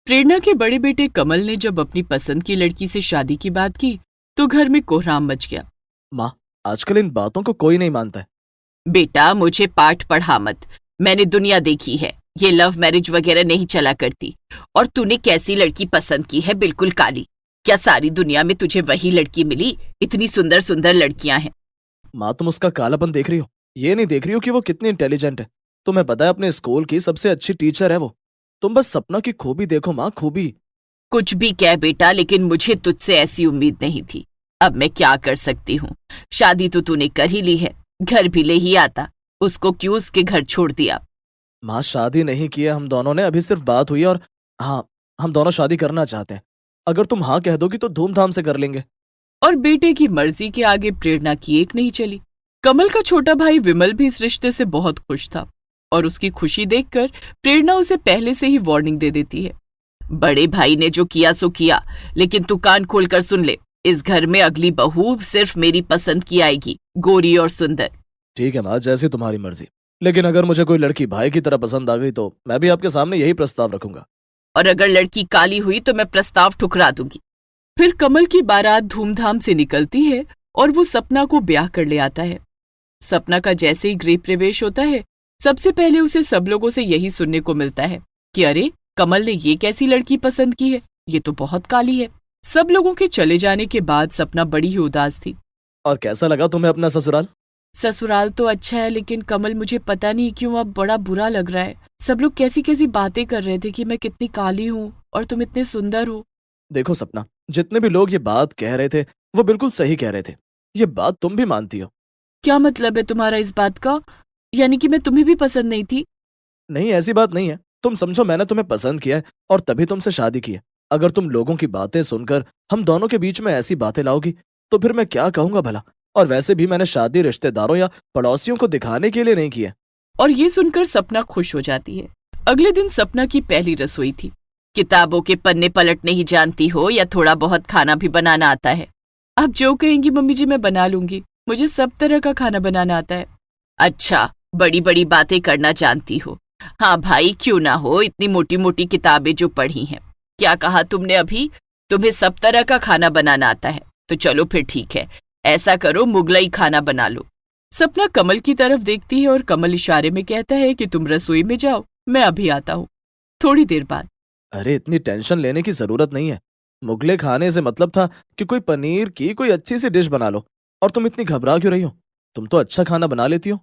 प्रेरणा के बड़े बेटे कमल ने जब अपनी पसंद की लड़की से शादी की बात की तो घर में कोहराम मच गया। माँ, आजकल इन बातों को कोई नहीं मानता है। बेटा मुझे पाठ पढ़ा मत, मैंने दुनिया देखी है, ये लव मैरिज वगैरह नहीं चला करती। और तूने कैसी लड़की पसंद की है, बिल्कुल काली। क्या सारी दुनिया में तुझे वही लड़की मिली? इतनी सुंदर सुंदर लड़कियां हैं। माँ, तुम उसका कालापन देख रही हो, ये नहीं देख रही हो कि वो कितनी इंटेलिजेंट है। तुम्हें पता है अपने स्कूल की सबसे अच्छी टीचर है वो। तुम बस सपना की खूबी देखो माँ, खूबी। कुछ भी कह बेटा, लेकिन मुझे तुझसे ऐसी उम्मीद नहीं थी। अब मैं क्या कर सकती हूँ? शादी तो तूने कर ही ली है, घर भी ले ही आता। उसको क्यों उसके घर छोड़ दिया? माँ, शादी नहीं की है हम दोनों ने, अभी सिर्फ बात हुई है। और हाँ, हम दोनों शादी करना चाहते हैं। अगर तुम हाँ कह दोगी तो धूमधाम से कर लेंगे। और बेटे की मर्जी के आगे प्रेरणा की एक नहीं चली। कमल का छोटा भाई विमल भी इस रिश्ते से बहुत खुश था और उसकी खुशी देखकर प्रेरणा उसे पहले से ही वार्निंग दे देती है। बड़े भाई ने जो किया सो किया, लेकिन तू कान खोलकर सुन ले, इस घर में अगली बहू सिर्फ मेरी पसंद की आएगी, गोरी और सुंदर। ठीक है माँ, जैसी तुम्हारी मर्जी। लेकिन अगर मुझे कोई लड़की भाई की तरह पसंद आ गई तो मैं भी आपके सामने यही प्रस्ताव रखूंगा। और अगर लड़की काली हुई तो मैं प्रस्ताव ठुकरा दूंगी। फिर कमल की बारात धूमधाम से निकलती है और वो सपना को ब्याह कर ले आता है। सपना का जैसे ही गृह प्रवेश होता है, सबसे पहले उसे सब लोगों से यही सुनने को मिलता है कि अरे, कमल ने ये कैसी लड़की पसंद की है, ये तो बहुत काली है। सब लोगों के चले जाने के बाद सपना बड़ी ही उदास थी। और कैसा लगा तुम्हें अपना ससुराल? ससुराल तो अच्छा है, लेकिन कमल मुझे पता नहीं क्यों अब बड़ा बुरा लग रहा है। सब लोग कैसी कैसी बातें कर रहे थे कि मैं कितनी काली हूँ और तुम इतने सुंदर हो। देखो सपना, जितने भी लोग ये बात कह रहे थे वो बिल्कुल सही कह रहे थे। ये बात तुम भी मानती हो? क्या मतलब है तुम्हारा इस बात का? यानी कि मैं तुम्हें भी पसंद नहीं थी? नहीं, ऐसी बात नहीं है। तुम समझो, मैंने तुम्हें पसंद किया है और तभी तुमसे शादी की है। अगर तुम लोगों की बातें सुनकर हम दोनों के बीच में ऐसी बातें लाओगी तो फिर मैं क्या कहूंगा भला? और वैसे भी मैंने शादी रिश्तेदारों या पड़ोसियों को दिखाने के लिए नहीं की है। और ये सुनकर सपना खुश हो जाती है। अगले दिन सपना की पहली रसोई थी। किताबों के पन्ने पलटने ही जानती हो या थोड़ा बहुत खाना भी बनाना आता है? आप जो कहेंगी मम्मी जी मैं बना लूंगी, मुझे सब तरह का खाना बनाना आता है। अच्छा, बड़ी बड़ी बातें करना जानती हो। हाँ भाई, क्यों ना हो, इतनी मोटी मोटी किताबें जो पढ़ी हैं। क्या कहा तुमने अभी? तुम्हें सब तरह का खाना बनाना आता है? तो चलो फिर ठीक है, ऐसा करो मुगलई खाना बना लो। सपना कमल की तरफ देखती है और कमल इशारे में कहता है कि तुम रसोई में जाओ, मैं अभी आता हूँ। थोड़ी देर बाद अरे, इतनी टेंशन लेने की जरूरत नहीं है। मुगले खाने से मतलब था कि कोई पनीर की कोई अच्छी सी डिश बना लो। और तुम इतनी घबरा क्यों रही हो? तुम तो अच्छा खाना बना लेती हो।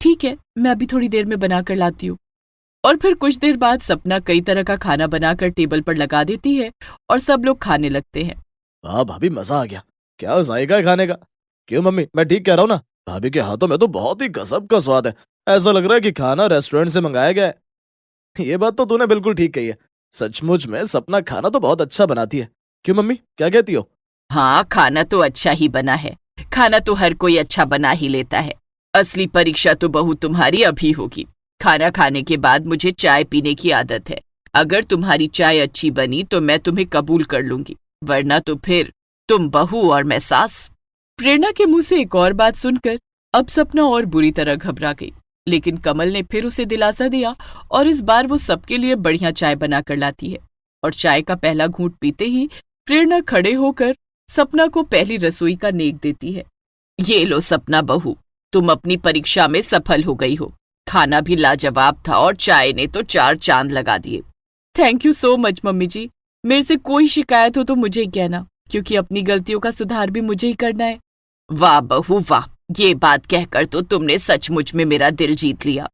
ठीक है, मैं अभी थोड़ी देर में बना कर लाती हूँ। और फिर कुछ देर बाद सपना कई तरह का खाना बनाकर टेबल पर लगा देती है और सब लोग खाने लगते हैं। वाह भाभी, मजा आ गया। क्या जायका है खाने का। क्यों मम्मी, मैं ठीक कह रहा हूँ ना? भाभी के हाथों में तो बहुत ही गजब का स्वाद है। ऐसा लग रहा है कि खाना रेस्टोरेंट से मंगाया गया है। ये बात तो तूने बिल्कुल ठीक कही है। सचमुच में सपना खाना तो बहुत अच्छा बनाती है। क्यों मम्मी, क्या कहती हो? हाँ, खाना तो अच्छा ही बना है। खाना तो हर कोई अच्छा बना ही लेता है। असली परीक्षा तो बहू तुम्हारी अभी होगी। खाना खाने के बाद मुझे चाय पीने की आदत है। अगर तुम्हारी चाय अच्छी बनी तो मैं तुम्हें कबूल कर लूंगी, वरना तो फिर तुम बहू और मैं सास। प्रेरणा के मुंह से एक और बात सुनकर अब सपना और बुरी तरह घबरा गई, लेकिन कमल ने फिर उसे दिलासा दिया और इस बार वो सबके लिए बढ़िया चाय बनाकर लाती है। और चाय का पहला घूंट पीते ही प्रेरणा खड़े होकर सपना को पहली रसोई का नेक देती है। ये लो सपना बहू, तुम अपनी परीक्षा में सफल हो गई हो। खाना भी लाजवाब था और चाय ने तो 4 चांद लगा दिए। Thank you so much mummy ji. मेरे से कोई शिकायत हो तो मुझे ही कहना, क्योंकि अपनी गलतियों का सुधार भी मुझे ही करना है। वाह बहू वाह, ये बात कहकर तो तुमने सचमुच में मेरा दिल जीत लिया।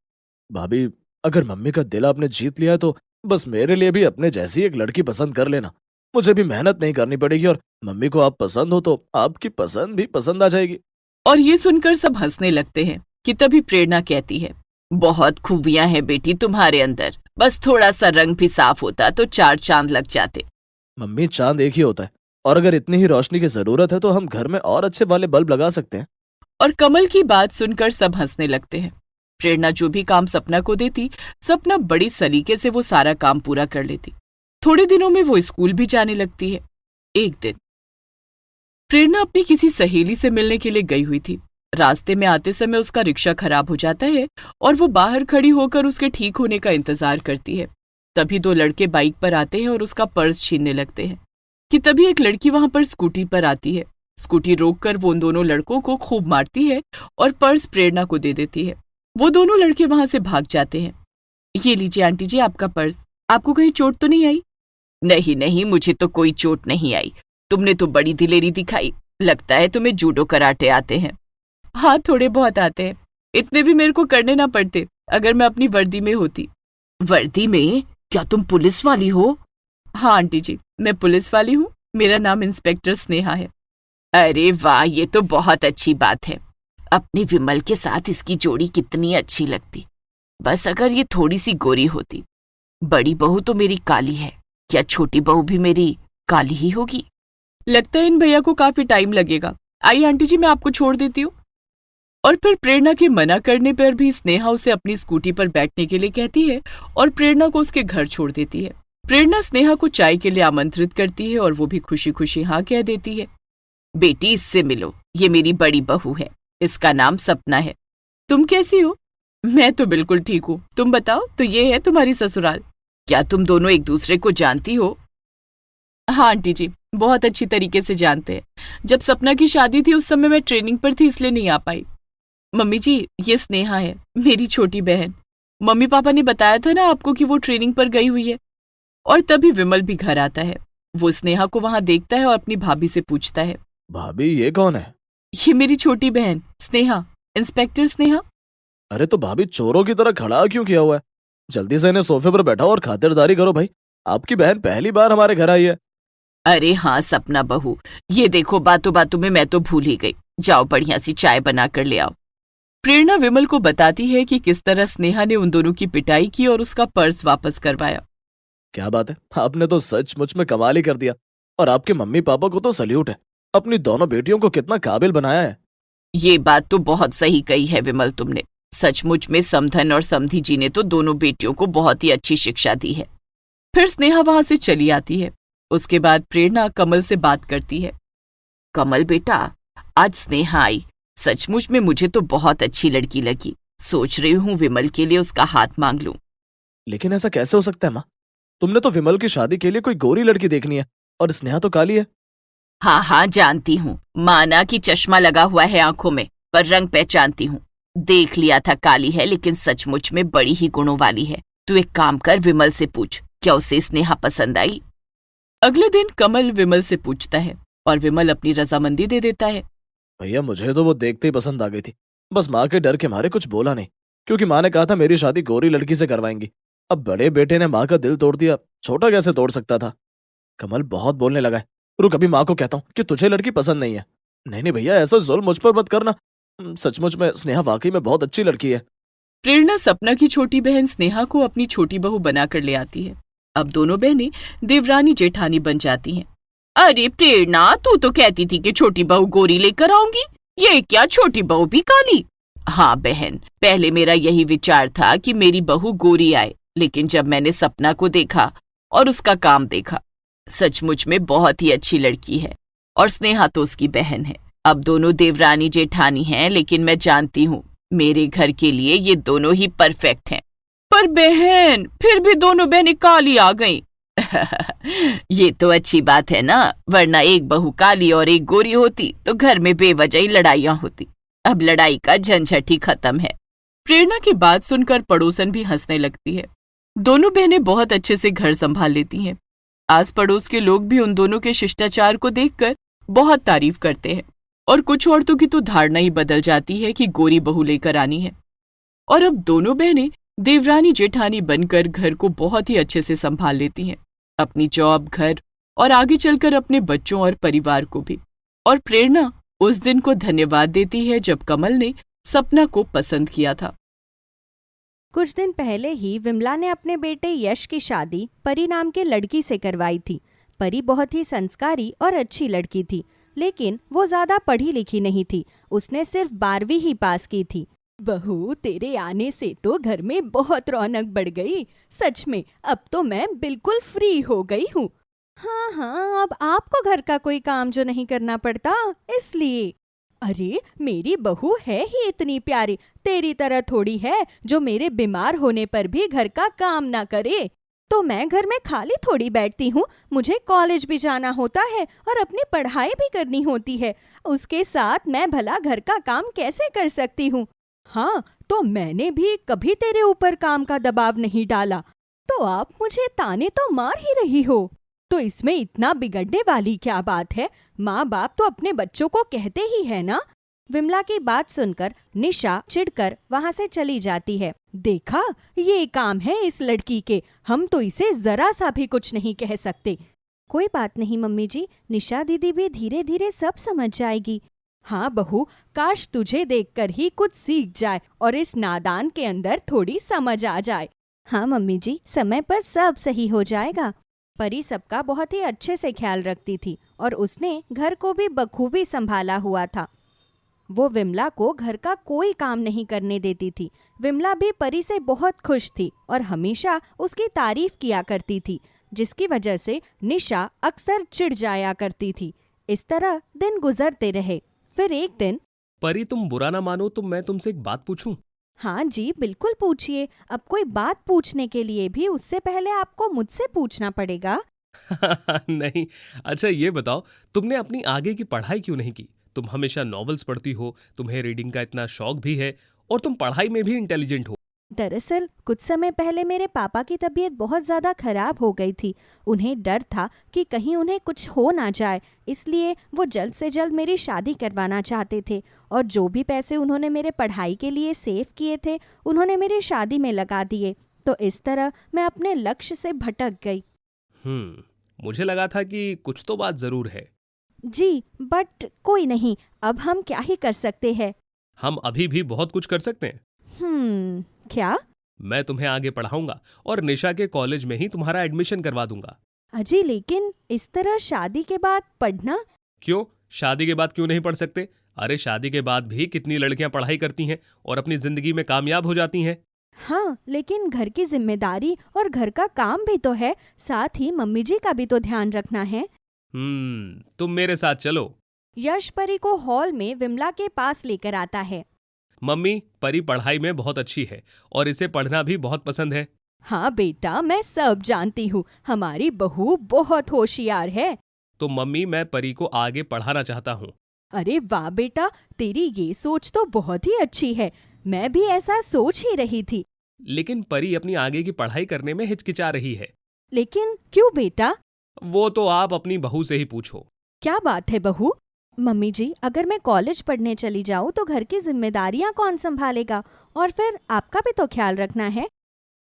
भाभी, अगर मम्मी का दिल आपने जीत लिया है तो बस मेरे लिए भी अपने जैसी एक लड़की पसंद कर लेना। मुझे भी मेहनत नहीं करनी पड़ेगी और मम्मी को आप पसंद हो तो आपकी पसंद भी पसंद आ जाएगी। और ये सुनकर सब हंसने लगते हैं कि तभी प्रेरणा कहती है, बहुत खूबियां हैं बेटी तुम्हारे अंदर, बस थोड़ा सा रंग भी साफ होता तो 4 चांद लग जाते। मम्मी, चांद एक ही होता है और अगर इतनी ही रोशनी की जरूरत है तो हम घर में और अच्छे वाले बल्ब लगा सकते हैं। और कमल की बात सुनकर सब हंसने लगते हैं। प्रेरणा जो भी काम सपना को देती, सपना बड़ी सलीके से वो सारा काम पूरा कर लेती। थोड़े दिनों में वो स्कूल भी जाने लगती है। एक दिन प्रेरणा अपनी किसी सहेली से मिलने के लिए गई हुई थी। रास्ते में आते समय उसका रिक्शा खराब हो जाता है और वो बाहर खड़ी होकर उसके ठीक होने का इंतजार करती है। तभी दो लड़के बाइक पर आते हैं और उसका पर्स छीनने लगते हैं कि तभी एक लड़की वहां पर स्कूटी पर आती है। स्कूटी रोककर वो उन दोनों लड़कों को खूब मारती है और पर्स प्रेरणा को दे देती है। वो दोनों लड़के वहां से भाग जाते हैं। ये लीजिए आंटी जी आपका पर्स, आपको कहीं चोट तो नहीं आई? नहीं नहीं, मुझे तो कोई चोट नहीं आई। तुमने तो बड़ी दिलेरी दिखाई, लगता है तुम्हें जूडो कराटे आते हैं। हाँ थोड़े बहुत आते हैं, इतने भी मेरे को करने ना पड़ते अगर मैं अपनी वर्दी में होती। वर्दी में? क्या तुम पुलिस वाली हो? हाँ आंटी जी, मैं पुलिस वाली हूँ, मेरा नाम इंस्पेक्टर स्नेहा है। अरे वाह, ये तो बहुत अच्छी बात है। अपनी विमल के साथ इसकी जोड़ी कितनी अच्छी लगती, बस अगर ये थोड़ी सी गोरी होती। बड़ी बहू तो मेरी काली है, क्या छोटी बहू भी मेरी काली ही होगी? लगता है इन भैया को काफी टाइम लगेगा। आइए आंटी जी मैं आपको छोड़ देती हूँ। और फिर प्रेरणा के मना करने पर भी स्नेहा उसे अपनी स्कूटी पर बैठने के लिए कहती है और प्रेरणा को उसके घर छोड़ देती है। प्रेरणा स्नेहा को चाय के लिए आमंत्रित करती है और वो भी खुशी खुशी हाँ कह देती है। बेटी इससे मिलो, ये मेरी बड़ी बहू है, इसका नाम सपना है। तुम कैसी हो? मैं तो बिल्कुल ठीक हूँ, तुम बताओ। तो ये है तुम्हारी ससुराल। क्या तुम दोनों एक दूसरे को जानती हो? हाँ आंटी जी, बहुत अच्छी तरीके से जानते हैं। जब सपना की शादी थी उस समय मैं ट्रेनिंग पर थी इसलिए नहीं आ पाई। मम्मी जी ये स्नेहा है, मेरी छोटी बहन। मम्मी पापा ने बताया था ना आपको कि वो ट्रेनिंग पर गई हुई है। और तभी विमल भी घर आता है। वो स्नेहा को वहां देखता है और अपनी भाभी से पूछता है, भाभी ये कौन है? ये मेरी छोटी बहन स्नेहा, इंस्पेक्टर स्नेहा। अरे तो भाभी चोरों की तरह खड़ा क्यों किया हुआ है? जल्दी से इन्हें सोफे पर बैठाओ और खातिरदारी करो भाई, आपकी बहन पहली बार हमारे घर आई है। अरे हाँ सपना बहू, ये देखो बातों बातों में मैं तो भूल ही गई। जाओ बढ़िया सी चाय बना कर ले आओ। प्रेरणा विमल को बताती है कि किस तरह स्नेहा ने उन दोनों की पिटाई की और उसका पर्स वापस करवाया। क्या बात है, आपने तो सचमुच में कमाल ही कर दिया। और आपके मम्मी पापा को तो सल्यूट है, अपनी दोनों बेटियों को कितना काबिल बनाया है। ये बात तो बहुत सही कही है विमल तुमने। सचमुच में समधन और समधी जी ने तो दोनों बेटियों को बहुत ही अच्छी शिक्षा दी है। फिर स्नेहा वहां से चली आती है। उसके बाद प्रेरणा कमल से बात करती है। कमल बेटा, आज स्नेहा आई, सचमुच में मुझे तो बहुत अच्छी लड़की लगी। सोच रही हूँ विमल के लिए उसका हाथ मांग लूं। लेकिन ऐसा कैसे हो सकता है माँ? तुमने तो विमल की शादी के लिए कोई गोरी लड़की देखनी है और स्नेहा तो काली है। हाँ हाँ जानती हूँ, माना कि चश्मा लगा हुआ है आंखों में, पर रंग पहचानती हूँ। देख लिया था काली है, लेकिन सचमुच में बड़ी ही गुणों वाली है। तू एक काम कर, विमल से पूछ क्या उसे स्नेहा पसंद आई। अगले दिन कमल विमल से पूछता है और विमल अपनी रजामंदी दे देता है। भैया मुझे तो वो देखते ही पसंद आ गई थी, बस माँ के डर के मारे कुछ बोला नहीं, क्योंकि माँ ने कहा था मेरी शादी गोरी लड़की से करवाएंगी। अब बड़े बेटे ने माँ का दिल तोड़ दिया, छोटा कैसे तोड़ सकता था? कमल बहुत बोलने लगा है, रुक अभी माँ को कहता हूँ कि तुझे लड़की पसंद नहीं है। नहीं नहीं भैया, ऐसा जुल्म मुझ पर मत करना, सचमुच में स्नेहा वाकई में बहुत अच्छी लड़की है। प्रेरणा सपना की छोटी बहन स्नेहा को अपनी छोटी बहू बनाकर ले आती है। अब दोनों बहनें देवरानी जेठानी बन जाती हैं। अरे प्रेरणा, तू तो कहती थी कि छोटी बहू गोरी लेकर आऊंगी, ये क्या छोटी बहू भी काली? हाँ बहन, पहले मेरा यही विचार था कि मेरी बहू गोरी आए, लेकिन जब मैंने सपना को देखा और उसका काम देखा, सचमुच में बहुत ही अच्छी लड़की है। और स्नेहा तो उसकी बहन है। अब दोनों देवरानी जेठानी हैं, लेकिन मैं जानती हूँ मेरे घर के लिए ये दोनों ही परफेक्ट हैं। पर बहन, फिर भी दोनों बहनें काली आ गईं। ये तो अच्छी बात है ना, वरना एक बहू काली और एक गोरी होती तो घर में बेवजह ही लड़ाइयां होती। अब लड़ाई का झंझट ही खत्म है। प्रेरणा की बात सुनकर पड़ोसन भी हंसने लगती है। दोनों बहनें बहुत अच्छे से घर संभाल लेती हैं। आस पड़ोस के लोग भी उन दोनों के शिष्टाचार को देखकर बहुत तारीफ करते हैं। और कुछ औरतों की तो धारणा ही बदल जाती है कि गोरी बहू लेकर आनी है। और अब दोनों बहनें देवरानी जेठानी बनकर घर को बहुत ही अच्छे से संभाल लेती हैं, अपनी जॉब, घर और आगे चलकर अपने बच्चों और परिवार को भी। और प्रेरणा उस दिन को धन्यवाद देती है जब कमल ने सपना को पसंद किया था। कुछ दिन पहले ही विमला ने अपने बेटे यश की शादी परी नाम के लड़की से करवाई थी। परी बहुत ही संस्कारी और अच्छी लड़की थी, लेकिन वो ज्यादा पढ़ी लिखी नहीं थी। उसने सिर्फ 12वीं ही पास की थी। बहू, तेरे आने से तो घर में बहुत रौनक बढ़ गई। सच में अब तो मैं बिल्कुल फ्री हो गई हूँ। हाँ, अब आपको घर का कोई काम जो नहीं करना पड़ता, इसलिए। अरे मेरी बहू है ही इतनी प्यारी, तेरी तरह थोड़ी है जो मेरे बीमार होने पर भी घर का काम ना करे। तो मैं घर में खाली थोड़ी बैठती हूँ, मुझे कॉलेज भी जाना होता है और अपनी पढ़ाई भी करनी होती है। उसके साथ मैं भला घर का काम कैसे कर सकती हूँ? हाँ, तो मैंने भी कभी तेरे ऊपर काम का दबाव नहीं डाला, तो आप मुझे ताने तो मार ही रही हो। तो इसमें इतना बिगड़ने वाली क्या बात है? माँ बाप तो अपने बच्चों को कहते ही है ना। विमला की बात सुनकर निशा चिढ़कर वहाँ से चली जाती है। देखा, ये काम है इस लड़की के, हम तो इसे जरा सा भी कुछ नहीं कह सकते। कोई बात नहीं मम्मी जी, निशा दीदी भी धीरे धीरे सब समझ जाएगी। हाँ बहू, काश तुझे देखकर ही कुछ सीख जाए और इस नादान के अंदर थोड़ी समझ आ जाए। हाँ मम्मी जी, समय पर सब सही हो जाएगा। परी सबका बहुत ही अच्छे से ख्याल रखती थी और उसने घर को भी बखूबी संभाला हुआ था। वो विमला को घर का कोई काम नहीं करने देती थी। विमला भी परी से बहुत खुश थी और हमेशा उसकी तारीफ किया करती थी, जिसकी वजह से निशा अक्सर चिढ़ जाया करती थी। इस तरह दिन गुजरते रहे। फिर एक दिन, परी तुम बुरा ना मानो तो मैं तुमसे एक बात पूछूं? हाँ जी बिल्कुल पूछिए। अब कोई बात पूछने के लिए भी उससे पहले आपको मुझसे पूछना पड़ेगा। नहीं, अच्छा ये बताओ, तुमने अपनी आगे की पढ़ाई क्यों नहीं की? तुम हमेशा नॉवेल्स पढ़ती हो, तुम्हें रीडिंग का इतना शौक भी है और तुम पढ़ाई में भी इंटेलिजेंट हो। दरअसल कुछ समय पहले मेरे पापा की तबीयत बहुत ज़्यादा खराब हो गई थी। उन्हें डर था कि कहीं उन्हें कुछ हो ना जाए, इसलिए वो जल्द से जल्द मेरी शादी करवाना चाहते थे और जो भी पैसे उन्होंने मेरे पढ़ाई के लिए सेव किए थे उन्होंने मेरी शादी में लगा दिए। तो इस तरह मैं अपने लक्ष्य से भटक गई। मुझे लगा था कि कुछ तो बात जरूर है। जी, बट कोई नहीं, अब हम क्या ही कर सकते हैं। हम अभी भी बहुत कुछ कर सकते हैं। क्या? मैं तुम्हें आगे पढ़ाऊंगा और निशा के कॉलेज में ही तुम्हारा एडमिशन करवा दूंगा। अजी लेकिन इस तरह शादी के बाद पढ़ना? क्यों, शादी के बाद क्यों नहीं पढ़ सकते? अरे शादी के बाद भी कितनी लड़कियां पढ़ाई करती हैं और अपनी जिंदगी में कामयाब हो जाती हैं। हाँ, लेकिन घर की जिम्मेदारी और घर का काम भी तो है, साथ ही मम्मी जी का भी तो ध्यान रखना है। तुम मेरे साथ चलो। यश परी को हॉल में विमला के पास लेकर आता है। मम्मी, परी पढ़ाई में बहुत अच्छी है और इसे पढ़ना भी बहुत पसंद है। हाँ बेटा, मैं सब जानती हूँ, हमारी बहू बहुत होशियार है। तो मम्मी, मैं परी को आगे पढ़ाना चाहता हूँ। अरे वाह बेटा, तेरी ये सोच तो बहुत ही अच्छी है। मैं भी ऐसा सोच ही रही थी। लेकिन परी अपनी आगे की पढ़ाई करने में हिचकिचा रही है। लेकिन क्यों बेटा? वो तो आप अपनी बहू से ही पूछो। क्या बात है बहू? मम्मी जी, अगर मैं कॉलेज पढ़ने चली जाऊँ तो घर की जिम्मेदारियाँ कौन संभालेगा? और फिर आपका भी तो ख्याल रखना है।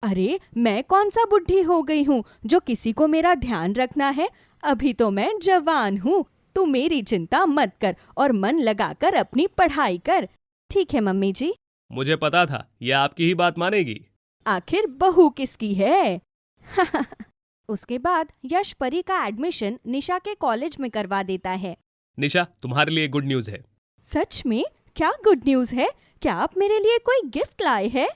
अरे मैं कौन सा बुढ़ी हो गई हूँ जो किसी को मेरा ध्यान रखना है? अभी तो मैं जवान हूँ। तू मेरी चिंता मत कर और मन लगाकर अपनी पढ़ाई कर। ठीक है मम्मी जी। मुझे पता था ये आपकी ही बात मानेगी। आखिर बहू किसकी है? उसके बाद यश परी का एडमिशन निशा के कॉलेज में करवा देता है। निशा, तुम्हारे लिए गुड न्यूज है। सच में? क्या गुड न्यूज है? क्या आप मेरे लिए कोई गिफ्ट लाए हैं?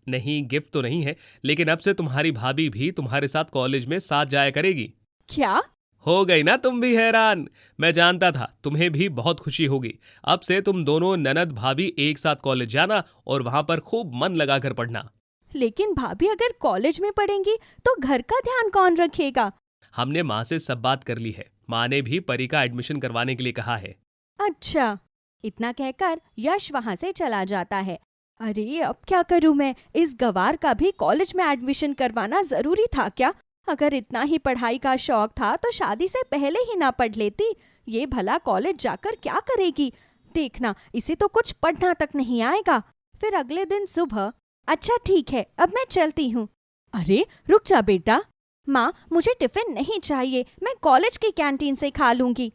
नहीं, गिफ्ट तो नहीं है, लेकिन अब से तुम्हारी भाभी भी तुम्हारे साथ कॉलेज में साथ जाया करेगी। क्या? हो गई ना तुम भी हैरान? मैं जानता था तुम्हें भी बहुत खुशी होगी। अब से तुम दोनों ननद भाभी एक साथ कॉलेज जाना और वहां पर खूब मन लगाकर पढ़ना। लेकिन भाभी अगर कॉलेज में पढ़ेंगी तो घर का ध्यान कौन रखेगा? हमने माँ से सब बात कर ली है। माँ ने भी परी का एडमिशन करवाने के लिए कहा है। अच्छा, इतना कहकर यश वहां से चला जाता है। अरे अब क्या करूं मैं? इस गवार का भी कॉलेज में एडमिशन करवाना जरूरी था क्या? अगर इतना ही पढ़ाई का शौक था तो शादी से पहले ही ना पढ़ लेती। ये भला कॉलेज जाकर क्या करेगी? देखना, इसे तो कुछ पढ़ना तक नहीं आएगा। फिर अगले दिन सुबह, अच्छा ठीक है, अब मैं चलती हूँ। अरे रुक जा बेटा। माँ, मुझे टिफिन नहीं चाहिए, मैं कॉलेज की कैंटीन से खा लूंगी।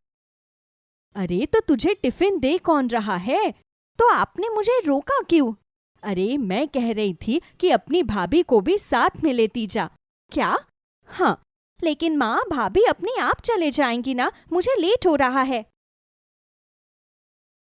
अरे तो तुझे टिफिन दे कौन रहा है? तो आपने मुझे रोका क्यों? अरे मैं कह रही थी कि अपनी भाभी को भी साथ में लेती जा। क्या? हाँ, लेकिन माँ, भाभी अपने आप चले जाएंगी ना, मुझे लेट हो रहा है।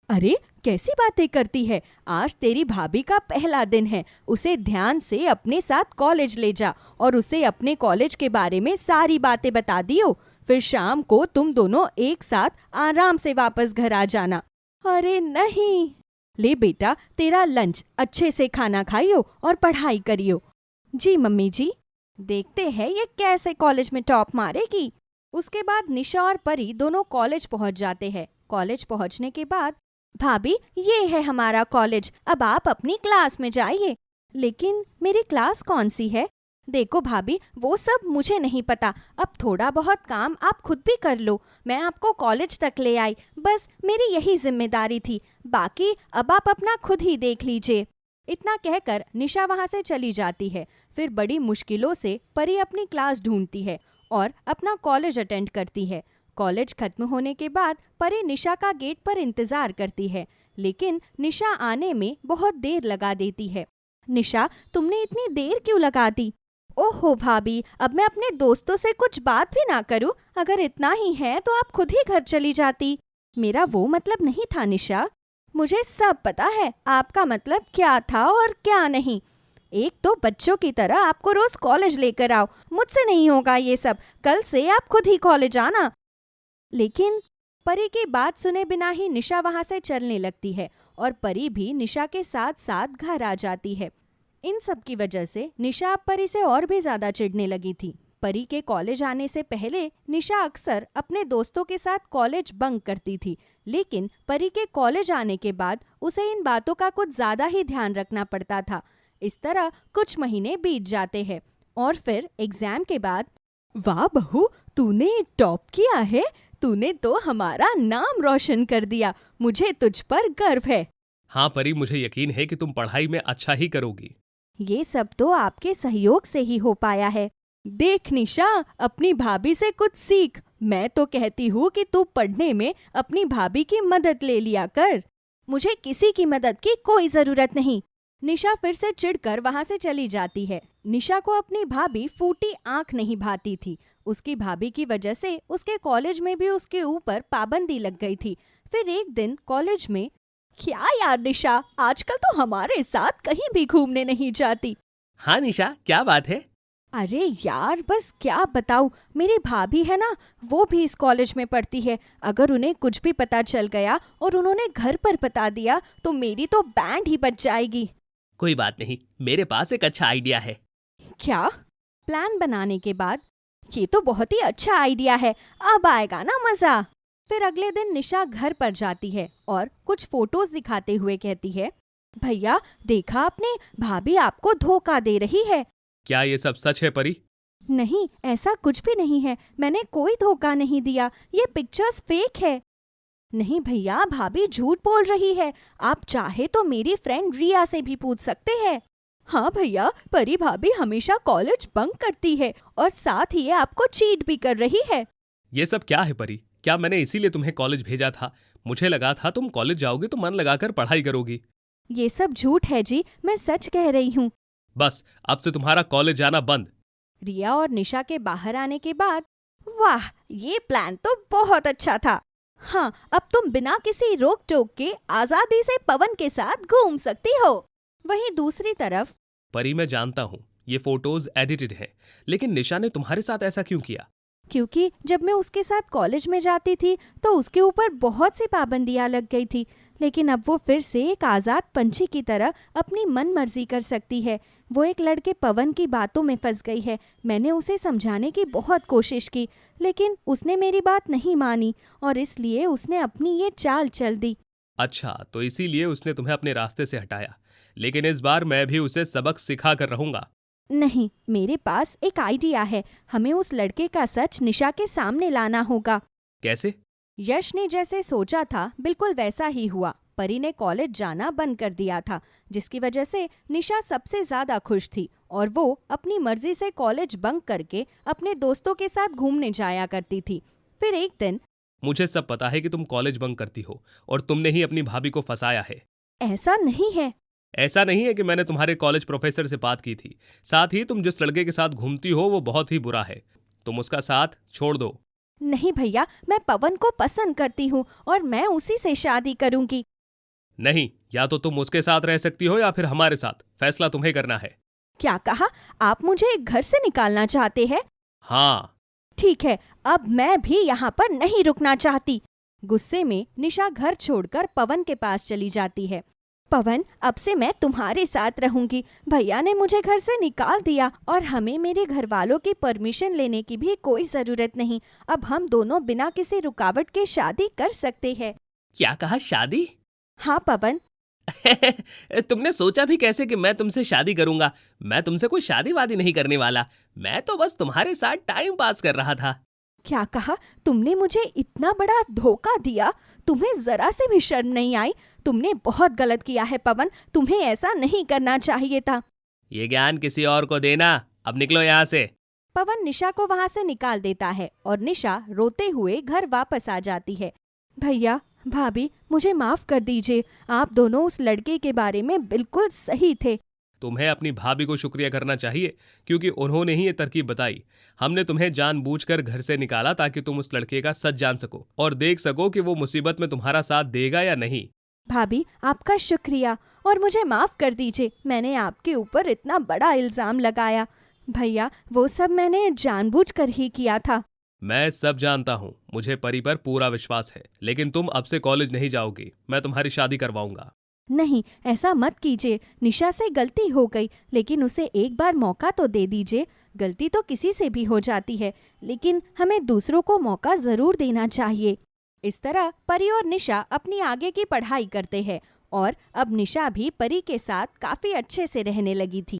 अरे कैसी बातें करती है? आज तेरी भाभी का पहला दिन है, उसे ध्यान से अपने साथ कॉलेज ले जा और उसे अपने कॉलेज के बारे में सारी बातें बता दियो। फिर शाम को तुम दोनों एक साथ आराम से वापस घर आ जाना। अरे नहीं। ले बेटा, तेरा लंच, अच्छे से खाना खाइयो और पढ़ाई करियो। जी मम्मी जी। देखते हैं ये कैसे कॉलेज में टॉप मारेगी। उसके बाद निशा और परी दोनों कॉलेज पहुंच जाते हैं। कॉलेज पहुंचने के बाद, भाभी ये है हमारा कॉलेज, अब आप अपनी क्लास में जाइए। लेकिन मेरी क्लास कौन सी है? देखो भाभी, वो सब मुझे नहीं पता, अब थोड़ा बहुत काम आप खुद भी कर लो। मैं आपको कॉलेज तक ले आई, बस मेरी यही जिम्मेदारी थी, बाकी अब आप अपना खुद ही देख लीजिए। इतना कहकर निशा वहां से चली जाती है। फिर बड़ी मुश्किलों से परी अपनी क्लास ढूंढती है और अपना कॉलेज अटेंड करती है। कॉलेज खत्म होने के बाद परी निशा का गेट पर इंतजार करती है, लेकिन निशा आने में बहुत देर लगा देती है। निशा, तुमने इतनी देर क्यों लगा दी? ओहो भाभी, अब मैं अपने दोस्तों से कुछ बात भी ना करूं? अगर इतना ही है तो आप खुद ही घर चली जाती। मेरा वो मतलब नहीं था निशा, मुझे सब पता है आपका मतलब क्या था और क्या नहीं। एक तो बच्चों की तरह आपको रोज कॉलेज लेकर आओ, मुझसे नहीं होगा ये सब, कल से आप खुद ही कॉलेज आना। लेकिन परी की बात सुने बिना ही निशा वहां से चलने लगती है और परी भी निशा के साथ साथ घर आ जाती है। इन सब की वजह से निशा अब परी से और भी ज्यादा चिढ़ने लगी थी। परी के कॉलेज आने से पहले निशा अक्सर अपने दोस्तों के साथ कॉलेज बंक करती थी, लेकिन परी के कॉलेज आने के बाद उसे इन बातों का कुछ ज्यादा ही ध्यान रखना पड़ता था। इस तरह कुछ महीने बीत जाते हैं और फिर एग्जाम के बाद, वाह बहू, तूने टॉप किया है, तूने तो हमारा नाम रोशन कर दिया, मुझे तुझ पर गर्व है। हाँ परी, मुझे यकीन है कि तुम पढ़ाई में अच्छा ही करोगी। ये सब तो आपके सहयोग से ही हो पाया है। देख निशा, अपनी भाभी से कुछ सीख। मैं तो कहती हूँ कि तू पढ़ने में अपनी भाभी की मदद ले लिया कर। मुझे किसी की मदद की कोई जरूरत नहीं। निशा फिर से चिढ़कर वहां से चली जाती है। निशा को अपनी भाभी फूटी आंख नहीं भाती थी। उसकी भाभी की वजह से उसके कॉलेज में भी उसके ऊपर पाबंदी लग गई थी। फिर एक दिन कॉलेज में, क्या यार निशा, आजकल तो हमारे साथ कहीं भी घूमने नहीं जाती। हाँ निशा, क्या बात है? अरे यार, बस क्या बताऊं, मेरी भाभी है ना, वो भी इस कॉलेज में पढ़ती है। अगर उन्हें कुछ भी पता चल गया और उन्होंने घर पर बता दिया तो मेरी तो बैंड ही बच जाएगी। कोई बात नहीं, मेरे पास एक अच्छा आइडिया है। क्या? प्लान बनाने के बाद, ये तो बहुत ही अच्छा आइडिया है, अब आएगा ना मजा। फिर अगले दिन निशा घर पर जाती है और कुछ फोटोज दिखाते हुए कहती है, भैया देखा आपने, भाभी आपको धोखा दे रही है। क्या ये सब सच है परी? नहीं, ऐसा कुछ भी नहीं है, मैंने कोई धोखा नहीं दिया, ये पिक्चर्स फेक है। नहीं भैया, भाभी झूठ बोल रही है, आप चाहे तो मेरी फ्रेंड रिया से भी पूछ सकते हैं। हाँ भैया, परी भाभी हमेशा कॉलेज बंक करती है और साथ ही आपको चीट भी कर रही है। ये सब क्या है परी? क्या मैंने इसीलिए तुम्हें कॉलेज भेजा था? मुझे लगा था तुम कॉलेज जाओगे तो मन लगाकर पढ़ाई करोगी। ये सब झूठ है जी, मैं सच कह रही हूँ। बस अब से तुम्हारा कॉलेज जाना बंद। रिया और निशा के बाहर आने के बाद, वाह, ये प्लान तो बहुत अच्छा था। हाँ, अब तुम बिना किसी रोक टोक के आजादी से पवन के साथ घूम सकती हो। वहीं दूसरी तरफ, परी मैं जानता हूँ ये फोटोज एडिटेड है, लेकिन निशा ने तुम्हारे साथ ऐसा क्यों किया? क्योंकि जब मैं उसके साथ कॉलेज में जाती थी तो उसके ऊपर बहुत सी पाबंदियां लग गई थी, लेकिन अब वो फिर से एक आज़ाद पंछी की तरह अपनी मन मर्जी कर सकती है। वो एक लड़के पवन की बातों में फंस गई है। मैंने उसे समझाने की बहुत कोशिश की, लेकिन उसने मेरी बात नहीं मानी और इसलिए उसने अपनी ये चाल चल दी। अच्छा, तो इसीलिए उसने तुम्हें अपने रास्ते से हटाया, लेकिन इस बार मैं भी उसे सबक सिखा कर रहूंगा। नहीं, मेरे पास एक आइडिया है, हमें उस लड़के का सच निशा के सामने लाना होगा। कैसे? यश ने जैसे सोचा था बिल्कुल वैसा ही हुआ। परी ने कॉलेज जाना बंद कर दिया था, जिसकी वजह से निशा सबसे ज्यादा खुश थी और वो अपनी मर्जी से कॉलेज बंक करके अपने दोस्तों के साथ घूमने जाया करती थी। फिर एक दिन, मुझे सब पता है कि तुम कॉलेज बंक करती हो और तुमने ही अपनी भाभी को फंसाया है। ऐसा नहीं है। ऐसा नहीं है कि मैंने तुम्हारे कॉलेज प्रोफेसर से बात की थी। साथ ही तुम जिस लड़के के साथ घूमती हो वो बहुत ही बुरा है, तुम उसका साथ छोड़ दो। नहीं भैया, मैं पवन को पसंद करती हूँ और मैं उसी से शादी करूंगी। नहीं, या तो तुम उसके साथ रह सकती हो या फिर हमारे साथ, फैसला तुम्हें करना है। क्या कहा? आप मुझे घर से निकालना चाहते हैं? हाँ। ठीक है, अब मैं भी यहाँ पर नहीं रुकना चाहती। गुस्से में निशा घर छोड़कर पवन के पास चली जाती है। पवन, अब से मैं तुम्हारे साथ रहूंगी। भैया ने मुझे घर से निकाल दिया और हमें मेरे घर वालों की परमिशन लेने की भी कोई जरूरत नहीं। अब हम दोनों बिना किसी रुकावट के शादी कर सकते हैं। क्या कहा, शादी? हाँ पवन। तुमने सोचा भी कैसे कि मैं तुमसे शादी करूंगा? मैं तुमसे कोई शादी वादी नहीं करने वाला। मैं तो बस तुम्हारे साथ टाइम पास कर रहा था। क्या कहा? तुमने मुझे इतना बड़ा धोखा दिया? तुम्हें जरा से भी शर्म नहीं आई? तुमने बहुत गलत किया है पवन, तुम्हें ऐसा नहीं करना चाहिए था। ये ज्ञान किसी और को देना। अब निकलो यहाँ से। पवन निशा को वहां से निकाल देता है और निशा रोते हुए घर वापस आ जाती है। भैया, भाभी, मुझे माफ कर दीजिए। आप दोनों उस लड़के के बारे में बिल्कुल सही थे। तुम्हें अपनी भाभी को शुक्रिया करना चाहिए, क्योंकि उन्होंने ही ये तरकीब बताई। हमने तुम्हें जानबूझकर घर से निकाला ताकि तुम उस लड़के का सच जान सको और देख सको कि वो मुसीबत में तुम्हारा साथ देगा या नहीं। भाभी, आपका शुक्रिया और मुझे माफ कर दीजिए। मैंने आपके ऊपर इतना बड़ा इल्जाम लगाया। भैया, वो सब मैंने जानबूझकर ही किया था। मैं सब जानता हूँ, मुझे परी पर पूरा विश्वास है। लेकिन तुम अब से कॉलेज नहीं जाओगी। मैं तुम्हारी शादी करवाऊंगा। नहीं, ऐसा मत कीजिए। निशा से गलती हो गई, लेकिन उसे एक बार मौका तो दे दीजिए। गलती तो किसी से भी हो जाती है, लेकिन हमें दूसरों को मौका जरूर देना चाहिए। इस तरह परी और निशा अपनी आगे की पढ़ाई करते हैं और अब निशा भी परी के साथ काफी अच्छे से रहने लगी थी।